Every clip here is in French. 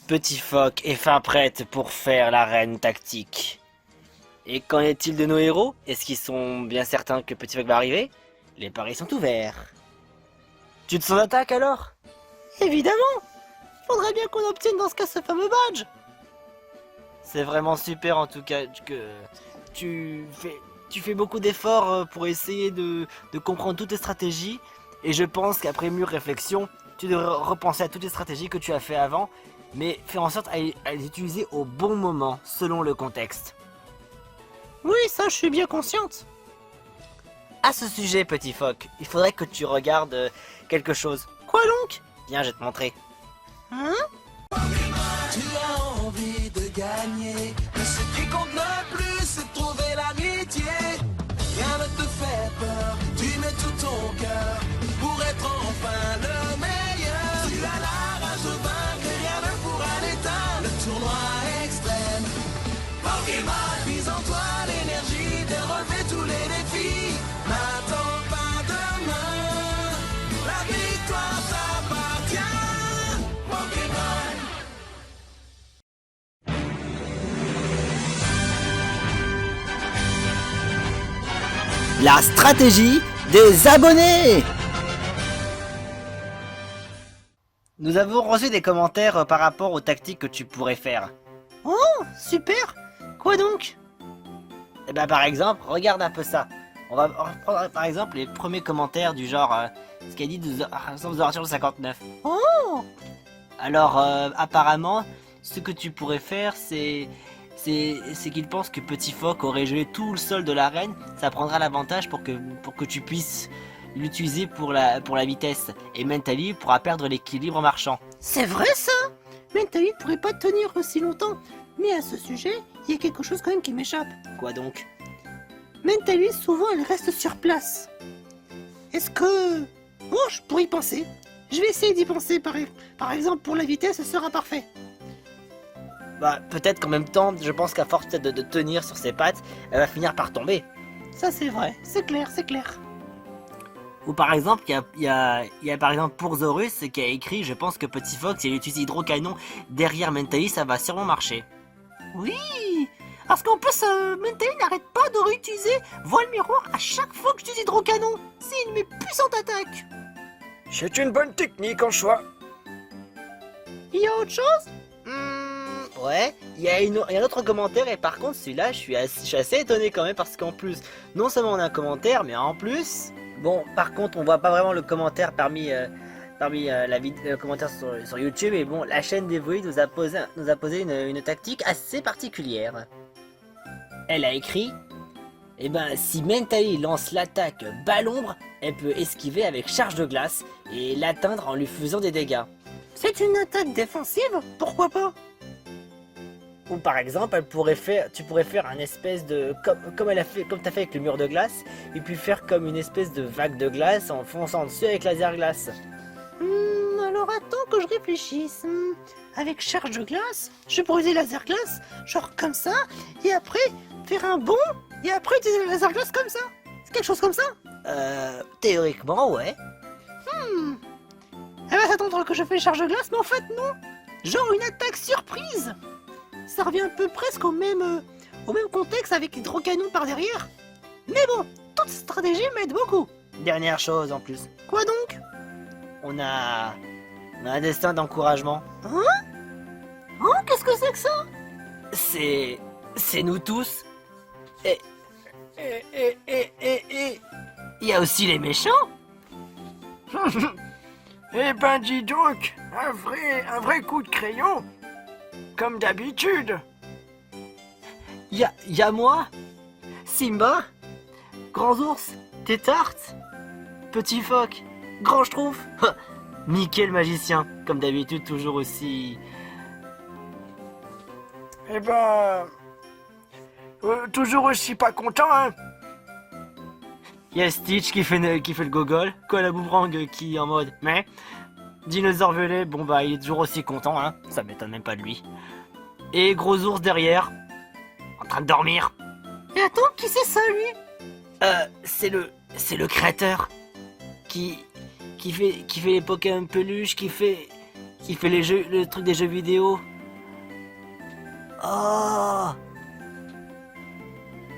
Petit Phoque est fin prête pour faire l'arène tactique. Et qu'en est-il de nos héros? Est-ce qu'ils sont bien certains que Petit Phoque va arriver? Les paris sont ouverts. Tu te sens d'attaque alors? Évidemment! Faudrait bien qu'on obtienne dans ce cas ce fameux badge! C'est vraiment super en tout cas que tu fais beaucoup d'efforts pour essayer de comprendre toutes les stratégies. Et je pense qu'après mûre réflexion, tu devrais repenser à toutes les stratégies que tu as fait avant, mais faire en sorte à les utiliser au bon moment, selon le contexte. Oui, ça je suis bien consciente. À ce sujet, Petit Phoque, il faudrait que tu regardes quelque chose. Quoi donc? Viens, je vais te montrer. Hein? Tu as envie de gagner, mais ce qui compte le plus, c'est de trouver l'amitié. Rien ne te fait peur, tu mets tout ton cœur pour être enfin le meilleur. Tu as la rage de vaincre et rien ne pourra l'éteindre. Le tournoi extrême, Pokémon, vise en toi l'énergie de relever tous les défis. N'attends pas demain, la victoire t'appartient. Pokémon. La stratégie des abonnés! Nous avons reçu des commentaires par rapport aux tactiques que tu pourrais faire. Oh, super! Quoi donc? Eh ben par exemple, regarde un peu ça. On va reprendre par exemple les premiers commentaires du genre ce qu'a dit de The 59. Oh! Alors apparemment, ce que tu pourrais faire c'est qu'il pense que Petit Phoque aurait gelé tout le sol de l'arène. Ça prendra l'avantage pour que tu puisses l'utiliser pour la vitesse. Et Mentally pourra perdre l'équilibre en marchant. C'est vrai ça? Mentally ne pourrait pas tenir aussi longtemps. Mais à ce sujet, il y a quelque chose quand même qui m'échappe. Quoi donc? Mentally, souvent elle reste sur place. Est-ce que... Oh, je pourrais y penser. Je vais essayer d'y penser par exemple pour la vitesse, ce sera parfait. Bah, peut-être qu'en même temps, je pense qu'à force de tenir sur ses pattes, elle va finir par tomber. Ça c'est vrai, c'est clair, c'est clair. Ou par exemple, il y a par exemple pour Zorus qui a écrit « Je pense que Petit Phoque, si elle utilise Hydrocanon derrière Mentally, ça va sûrement marcher. » Oui, parce qu'en plus, Mentally n'arrête pas de réutiliser Voile Miroir à chaque fois que j'utilise Hydrocanon. C'est une de mes puissantes attaques. C'est une bonne technique en choix. Il y a autre chose? Ouais, il y a un autre commentaire et par contre celui-là je suis assez étonné quand même parce qu'en plus, non seulement on a un commentaire mais en plus, bon par contre on voit pas vraiment le commentaire parmi le commentaire sur YouTube et bon la chaîne d'Evry nous a posé une tactique assez particulière. Elle a écrit, eh ben si Mentally lance l'attaque Ballombre, elle peut esquiver avec charge de glace et l'atteindre en lui faisant des dégâts. C'est une attaque défensive? Pourquoi pas? Ou par exemple, tu pourrais faire un espèce de... Comme t'as fait avec le mur de glace, et puis faire comme une espèce de vague de glace en fonçant dessus avec laser glace. Alors attends que je réfléchisse. Avec charge de glace, je pourrais utiliser laser glace, genre comme ça, et après faire un bond, et après utiliser le laser glace comme ça. C'est quelque chose comme ça? Théoriquement, ouais. Elle va s'attendre que je fais charge de glace, mais en fait non. Genre une attaque surprise. Ça revient un peu presque au même contexte avec Hydrocanon par derrière. Mais bon, toute cette stratégie m'aide beaucoup. Dernière chose en plus. Quoi donc? On a un destin d'encouragement. Hein? Hein? Qu'est-ce que c'est que ça? C'est nous tous. Et il y a aussi les méchants. Eh ben dis donc, un vrai coup de crayon, comme d'habitude. Y a moi, Simba, Grand Ours, Tétarte, Petit Phoque, Grand Schtroumpf, Mickey le magicien, comme d'habitude toujours aussi... Eh ben... toujours aussi pas content, hein. Y a Stitch qui fait le gogol, Koala Boomerang qui est en mode mais Dinosaure Violet, bon bah il est toujours aussi content, hein, ça m'étonne même pas de lui. Et Gros Ours derrière, en train de dormir. Et attends, qui c'est ça lui? C'est le créateur qui fait les Pokémon peluches, qui fait les jeux, le truc des jeux vidéo. Oh!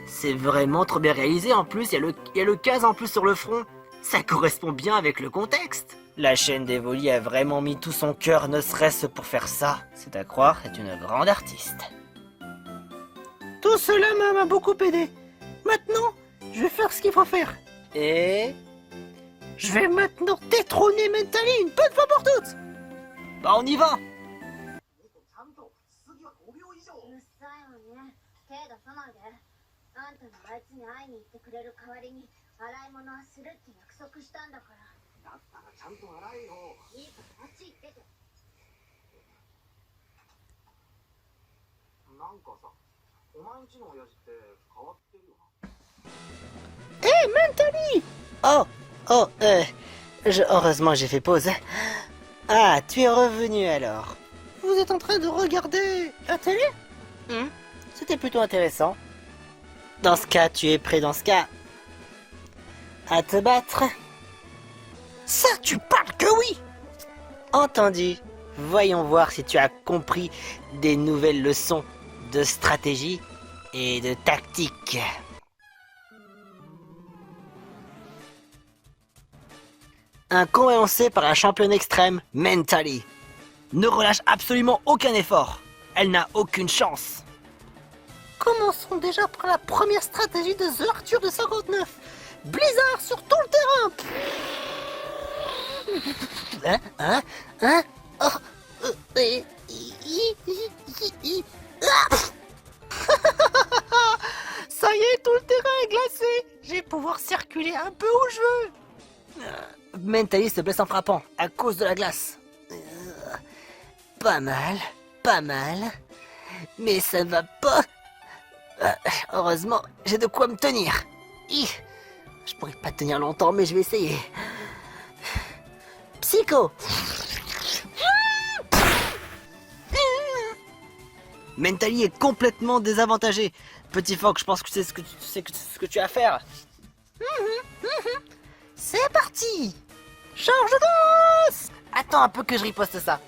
C'est vraiment trop bien réalisé en plus, il y a le case en plus sur le front. Ça correspond bien avec le contexte. La chaîne d'Evoli a vraiment mis tout son cœur, ne serait-ce pour faire ça. C'est à croire, est une grande artiste. Tout cela m'a beaucoup aidé. Maintenant, je vais faire ce qu'il faut faire. Et... je vais maintenant détrôner Mentally une bonne fois pour toutes. Bah on y va. うっさいわね。手出さないで。あんたのあいつに会いに行ってくれる代わりに洗い物はするって約束したんだから。だったらちゃんと洗えよ。いいからあっち行ってて。なんかさ、お前んちの親父って変わってるよな。Mentally! Heureusement j'ai fait pause. Ah, tu es revenu alors. Vous êtes en train de regarder la télé? C'était plutôt intéressant. Dans ce cas, tu es prêt dans ce cas à te battre? Ça, tu parles que oui! Entendu. Voyons voir si tu as compris des nouvelles leçons de stratégie et de tactique. Un combat lancé par la championne extrême, Mentally. Ne relâche absolument aucun effort. Elle n'a aucune chance. Commençons déjà par la première stratégie de The Arthur de 59. Blizzard sur tout le terrain. Ça y est, tout le terrain est glacé. Je vais pouvoir circuler un peu où je veux. Mentally se blesse en frappant à cause de la glace. Pas mal. Mais ça ne va pas. Heureusement, j'ai de quoi me tenir. Je pourrais pas tenir longtemps, mais je vais essayer. Psycho. Mentally est complètement désavantagé. Petit Fox, je pense que c'est ce que tu as à faire. C'est parti. Charge de glace. Attends un peu que je riposte ça.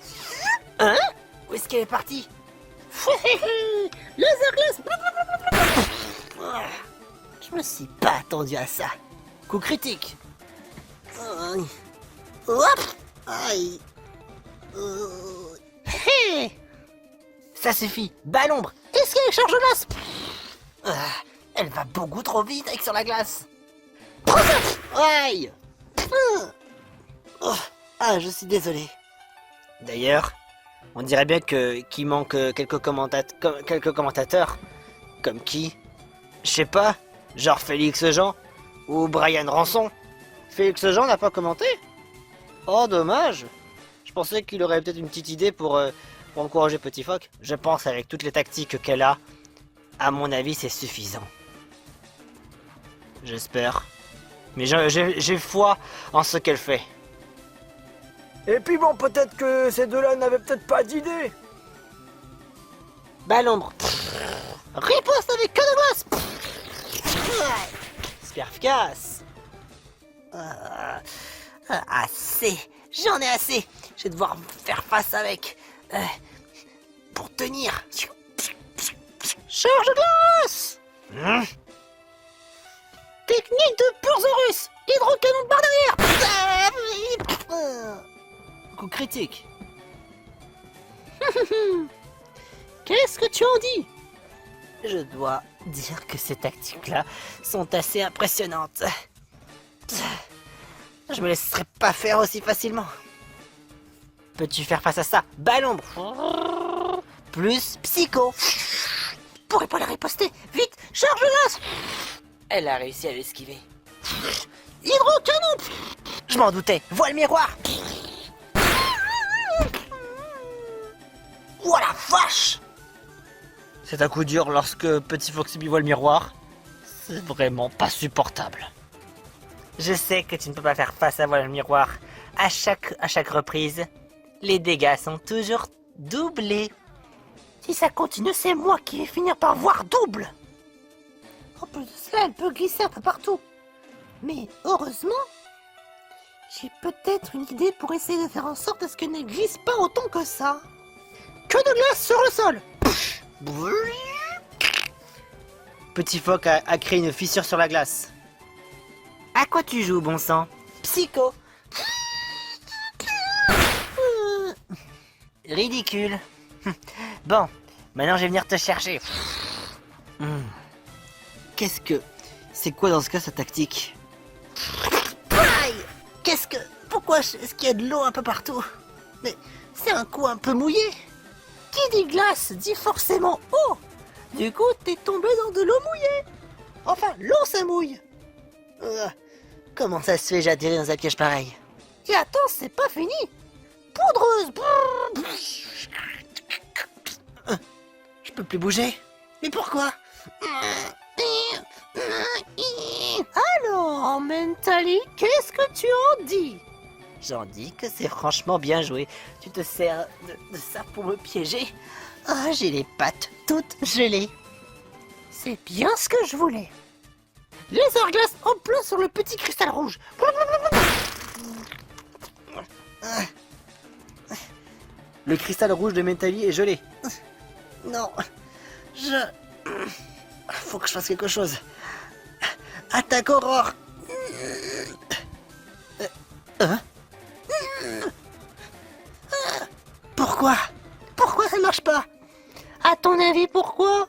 Hein? Où est-ce qu'elle est partie? Laser glace. Je me suis pas attendu à ça. Coup critique. Hop. Aïe. Hey. Ça suffit. Bas l'ombre. Est-ce qu'elle charge de glace? Elle va beaucoup trop vite avec sur la glace. Aïe. Je suis désolé. D'ailleurs, on dirait bien qu'il manque quelques commentateurs. Comme qui? Je sais pas, genre Félix Jean ou Brian Ranson. Félix Jean n'a pas commenté? Oh, dommage. Je pensais qu'il aurait peut-être une petite idée pour encourager Petit Phoque. Je pense avec toutes les tactiques qu'elle a, à mon avis, c'est suffisant. J'espère. Mais j'ai foi en ce qu'elle fait. Et puis bon, peut-être que ces deux-là n'avaient peut-être pas d'idée. Bah l'ombre. Riposte avec que de glace. Super efficace. Assez. J'en ai assez. Je vais devoir faire face avec. Pour tenir. Charge de glace. Technique de Pursaurus. Hydrocanon par derrière. Coup critique. Qu'est-ce que tu en dis? Je dois dire que ces tactiques-là sont assez impressionnantes. Je me laisserai pas faire aussi facilement. Peux-tu faire face à ça? Bas l'ombre. Plus psycho. Je pourrais pas la riposter. Vite, charge de glace. Elle a réussi à l'esquiver. Hydrocanon. Je m'en doutais. Voile miroir. Oh la vache! C'est un coup dur lorsque Petit Foxy voit le miroir. C'est vraiment pas supportable. Je sais que tu ne peux pas faire face à voile miroir. À chaque reprise, les dégâts sont toujours doublés. Si ça continue, c'est moi qui vais finir par voir double. En plus de cela, elle peut glisser un peu partout. Mais heureusement, j'ai peut-être une idée pour essayer de faire en sorte à ce qu'elle ne glisse pas autant que ça. Que de glace sur le sol. Petit Phoque a créé une fissure sur la glace. À quoi tu joues, bon sang? Psycho. Ridicule. Bon, maintenant je vais venir te chercher. Qu'est-ce que... C'est quoi dans ce cas sa tactique? Aïe! Qu'est-ce que... Pourquoi est-ce qu'il y a de l'eau un peu partout? Mais c'est un coup un peu mouillé. Qui dit glace dit forcément eau. Du coup, t'es tombé dans de l'eau mouillée. Enfin, l'eau ça mouille. Comment ça se fait j'ai atterri dans un piège pareil? Et attends, c'est pas fini. Poudreuse. Je peux plus bouger. Mais pourquoi? Alors, Mentally, qu'est-ce que tu en dis? J'en dis que c'est franchement bien joué. Tu te sers de ça pour me piéger? Ah, j'ai les pattes toutes gelées. C'est bien ce que je voulais. Laser glace en plein sur le petit cristal rouge. Le cristal rouge de Mentally est gelé. Non, faut que je fasse quelque chose. Attaque Aurore. Pourquoi? Pourquoi ça marche pas? À ton avis, pourquoi?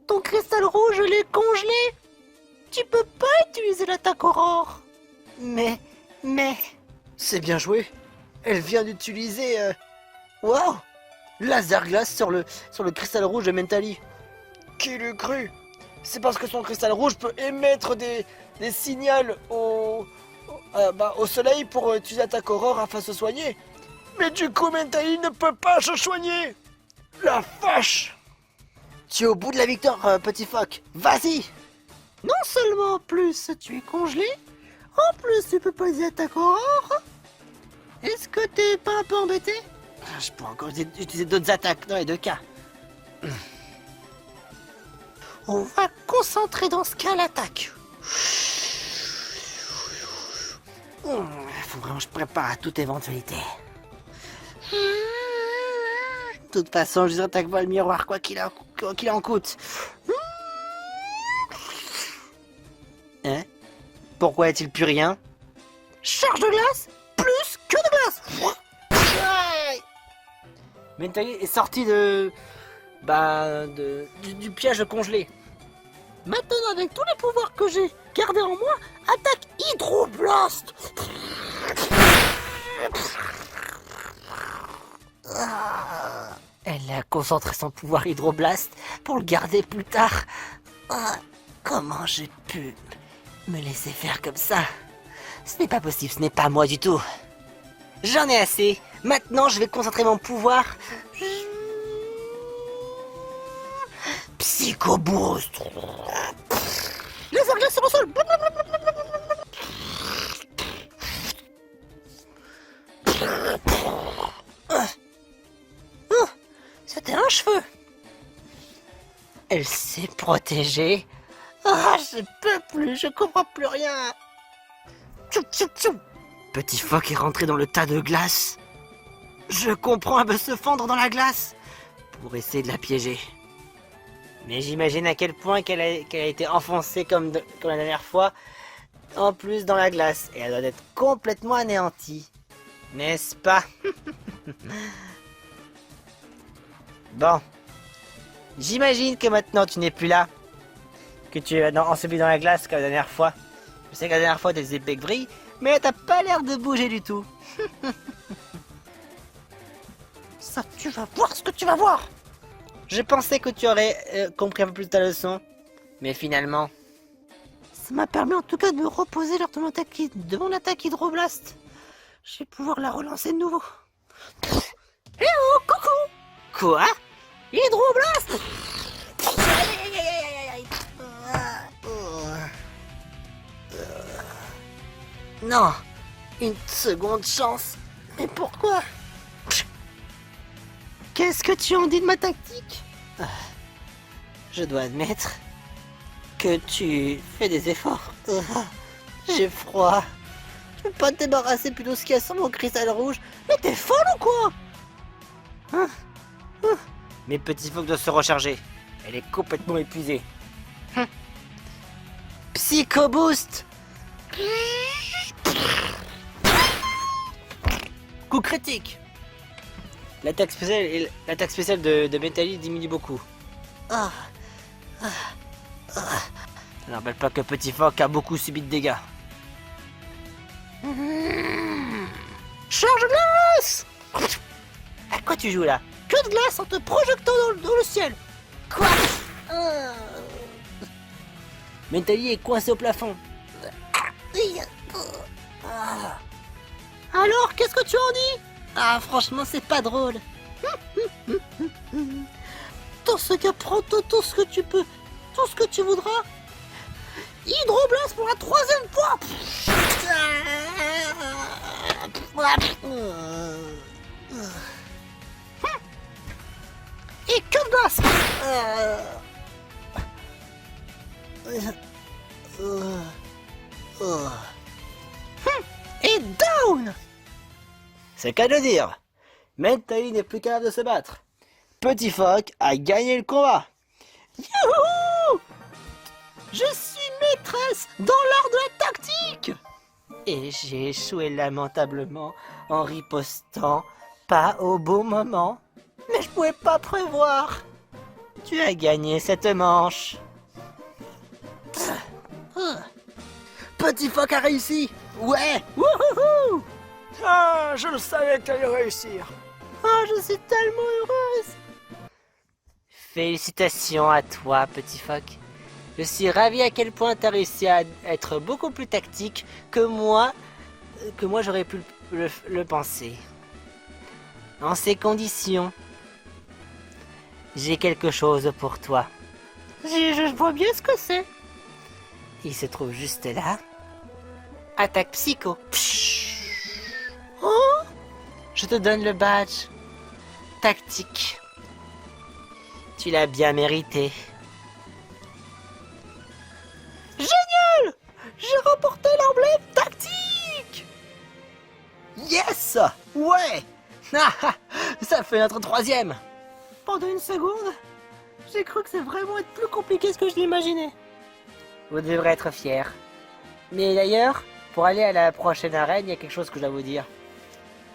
Ton cristal rouge, je l'ai congelé. Tu peux pas utiliser l'attaque Aurore. Mais... C'est bien joué. Elle vient d'utiliser... Waouh! Laser glace sur le cristal rouge de Mentally. Qui l'eût cru? C'est parce que son cristal rouge peut émettre des signaux au soleil pour utiliser l'attaque Aurore afin de se soigner. Mais du coup, Mentally ne peut pas se soigner. La vache! Tu es au bout de la victoire, petit phoque. Vas-y! Non seulement en plus tu es congelé, en plus tu peux pas utiliser l'attaque Aurore. Est-ce que t'es pas un peu embêté? Je peux encore utiliser d'autres attaques dans les deux cas. On va concentrer dans ce cas l'attaque. Faut vraiment que je prépare à toute éventualité. De toute façon, je attaque pas le miroir, quoi qu'il en coûte. Hein? Pourquoi y a-t-il plus rien? Charge de glace plus que de glace. Mentally est sorti du piège congelé. Maintenant, avec tous les pouvoirs que j'ai gardés en moi, attaque Hydroblast. Elle a concentré son pouvoir Hydroblast pour le garder plus tard. Comment j'ai pu me laisser faire comme ça? Ce n'est pas possible, ce n'est pas moi du tout. J'en ai assez. Maintenant, je vais concentrer mon pouvoir. Psycho Boost. Laser glace sur le sol. C'était un cheveu. Elle s'est protégée. Je peux plus, je comprends plus rien. Tchou, tchou, tchou. Petit phoque est rentré dans le tas de glace. Je comprends, elle veut se fondre dans la glace pour essayer de la piéger. Mais j'imagine à quel point qu'elle a été enfoncée comme la dernière fois, en plus dans la glace. Et elle doit être complètement anéantie. N'est-ce pas? Bon. J'imagine que maintenant tu n'es plus là. Que tu es enseveli dans la glace comme la dernière fois. Je sais que la dernière fois tes épées brillent, mais t'as pas l'air de bouger du tout. Ça, tu vas voir ce que tu vas voir. Je pensais que tu aurais compris un peu plus ta leçon, mais finalement... Ça m'a permis en tout cas de me reposer lors de mon attaque Hydroblast. Je vais pouvoir la relancer de nouveau. Eh oh, coucou! Quoi? Hydroblast! Non! Une seconde chance! Mais pourquoi? Qu'est-ce que tu en dis de ma tactique? Je dois admettre que tu fais des efforts. J'ai froid. Je peux pas te débarrasser plus de ce qu'il y a sur mon cristal rouge. Mais t'es folle ou quoi? Mais Petit Phoque doit se recharger. Elle est complètement épuisée. Psycho Boost. Coup critique. L'attaque spéciale de Métalli diminue beaucoup. Ça ne rappelle pas que Petit Phoque a beaucoup subi de dégâts. Charge glace. À quoi tu joues là? Que de glace en te projetant dans le ciel. Quoi? Métalli est coincé au plafond. Alors, qu'est-ce que tu en dis? Ah, franchement, c'est pas drôle. Dans ce cas, prends tout ce que tu peux, tout ce que tu voudras. Hydroblast pour la 3e fois. Et que de glace. Et down. C'est qu'à le dire. Métalli n'est plus capable de se battre. Petit Phoque a gagné le combat. Youhou! Je suis maîtresse dans l'art de la tactique. Et j'ai échoué lamentablement en ripostant, pas au bon moment. Mais je pouvais pas prévoir. Tu as gagné cette manche. Petit Phoque a réussi. Ouais. Wouhouhou. Ah, je le savais que t'allais réussir. Oh, je suis tellement heureuse. Félicitations à toi, Petit Phoque. Je suis ravi à quel point tu as réussi à être beaucoup plus tactique que moi j'aurais pu le penser. En ces conditions, j'ai quelque chose pour toi. Je vois bien ce que c'est. Il se trouve juste là. Attaque psycho. Oh, je te donne le badge. Tactique. Tu l'as bien mérité. Génial! J'ai remporté l'emblème tactique! Yes! Ouais! Ça fait notre 3e. Pendant une seconde, j'ai cru que c'est vraiment être plus compliqué que ce que je l'imaginais. Vous devrez être fiers. Mais d'ailleurs, pour aller à la prochaine arène, il y a quelque chose que je dois vous dire.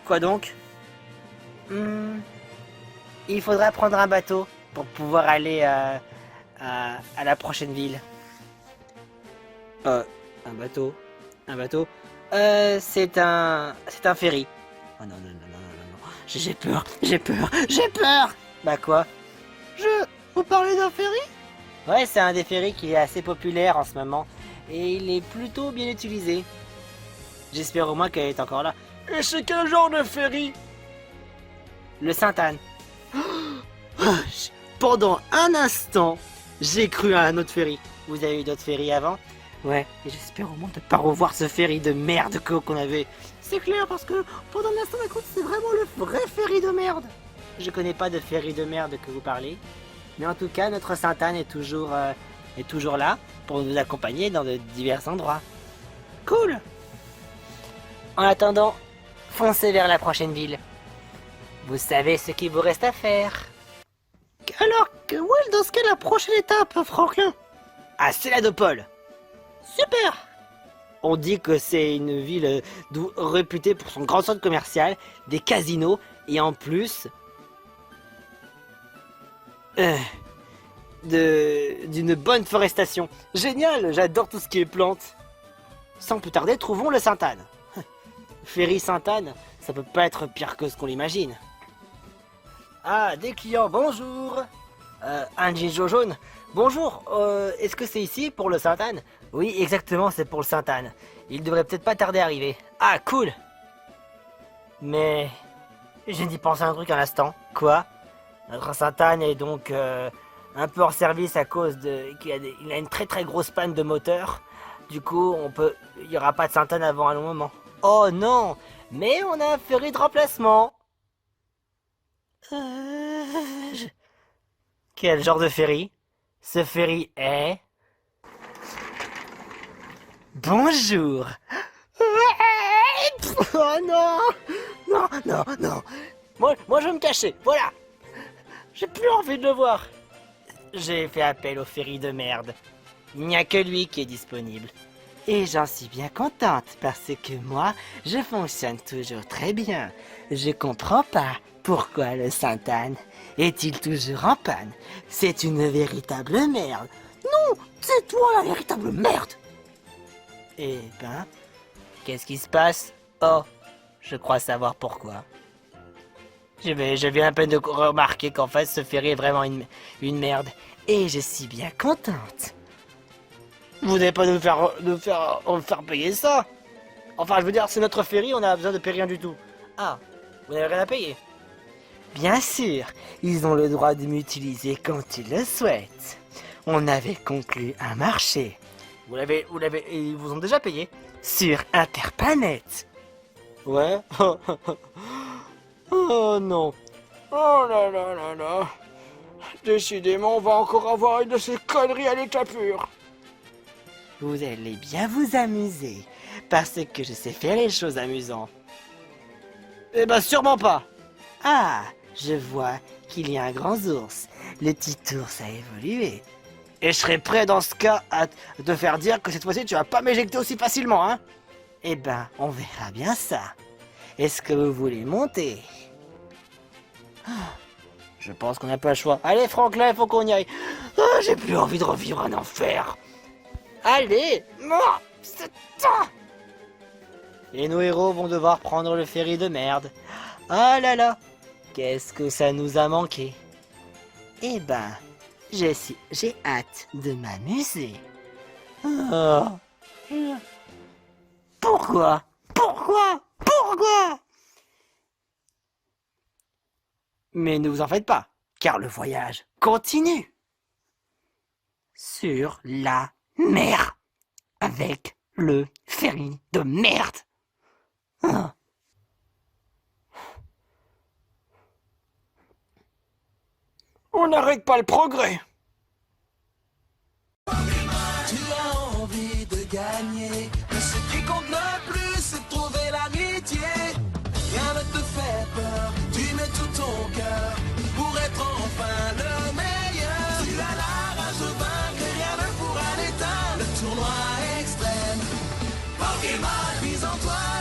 Quoi donc? Il faudra prendre un bateau pour pouvoir aller à la prochaine ville. Un bateau. C'est un ferry. Oh non. J'ai peur. Bah quoi? Vous parlez d'un ferry? Ouais, c'est un des ferries qui est assez populaire en ce moment. Et il est plutôt bien utilisé. J'espère au moins qu'elle est encore là. Et c'est quel genre de ferry? Le Sainte-Anne. Pendant un instant, j'ai cru à un autre ferry. Vous avez eu d'autres ferries avant? Ouais, et j'espère au moins de pas revoir ce ferry de merde qu'on avait. C'est clair, parce que pendant un instant, écoute, c'est vraiment le vrai ferry de merde. Je connais pas de ferry de merde que vous parlez. Mais en tout cas, notre Sainte-Anne est toujours là pour nous accompagner dans de divers endroits. Cool! En attendant, foncez vers la prochaine ville. Vous savez ce qu'il vous reste à faire. Alors, où est dans ce cas la prochaine étape, Franklin? À Céladopole. Super! On dit que c'est une ville réputée pour son grand centre commercial, des casinos, et en plus... d'une bonne forestation. Génial, j'adore tout ce qui est plantes. Sans plus tarder, trouvons le Sainte-Anne. Ferry Sainte-Anne, ça peut pas être pire que ce qu'on l'imagine. Ah, des clients, bonjour. Un Jinjo jaune. Bonjour, est-ce que c'est ici pour le Sainte-Anne? Oui, exactement, c'est pour le Sainte-Anne. Il devrait peut-être pas tarder à arriver. Ah, cool. Mais... j'ai dit penser à un truc un instant. Quoi? Notre Sainte-Anne est donc un peu hors service à cause il a une très très grosse panne de moteur. Du coup, il y aura pas de Sainte-Anne avant un long moment. Oh non! Mais on a un ferry de remplacement. Quel genre de ferry? Ce ferry est... Bonjour. Oh non. Non. Moi je vais me cacher, voilà. J'ai plus envie de le voir. J'ai fait appel au ferry de merde. Il n'y a que lui qui est disponible. Et j'en suis bien contente parce que moi, je fonctionne toujours très bien. Je comprends pas pourquoi le Sainte-Anne est-il toujours en panne. C'est une véritable merde. Non, c'est toi la véritable merde. Eh ben, qu'est-ce qui se passe? Oh, je crois savoir pourquoi. Je viens à peine de remarquer qu'en fait ce ferry est vraiment une merde. Et je suis bien contente. Vous n'allez pas nous faire payer ça? Enfin, je veux dire, c'est notre ferry, on a besoin de payer rien du tout. Ah, vous n'avez rien à payer? Bien sûr, ils ont le droit de m'utiliser quand ils le souhaitent. On avait conclu un marché. Ils vous ont déjà payé? Sur Interplanet. Ouais. Oh non. Oh là là là là. Décidément, on va encore avoir une de ces conneries à l'état pur. Vous allez bien vous amuser, parce que je sais faire les choses amusantes. Eh ben sûrement pas. Ah, je vois qu'il y a un grand ours. Le petit ours a évolué. Et je serai prêt dans ce cas à te faire dire que cette fois-ci tu vas pas m'éjecter aussi facilement, hein? Eh ben, on verra bien ça. Est-ce que vous voulez monter? Je pense qu'on n'a pas le choix. Allez Franklin, il faut qu'on y aille. Ah, j'ai plus envie de revivre un enfer. Allez, moi, c'est ça. Et nos héros vont devoir prendre le ferry de merde. Ah là là, qu'est-ce que ça nous a manqué. Eh ben, j'ai hâte de m'amuser. Oh. Pourquoi? Mais ne vous en faites pas, car le voyage continue. Sur la mer, avec le ferry de merde. Ah. On n'arrête pas le progrès. Tu as envie de gagner, mais ce qui compte le plus, c'est de trouver l'amitié. Rien ne te fait peur, tu mets tout ton cœur pour être enfin le meilleur. Tu as la rage de vaincre et rien ne pourra l'éteindre. Le tournoi extrême, Pokémon vise en toi.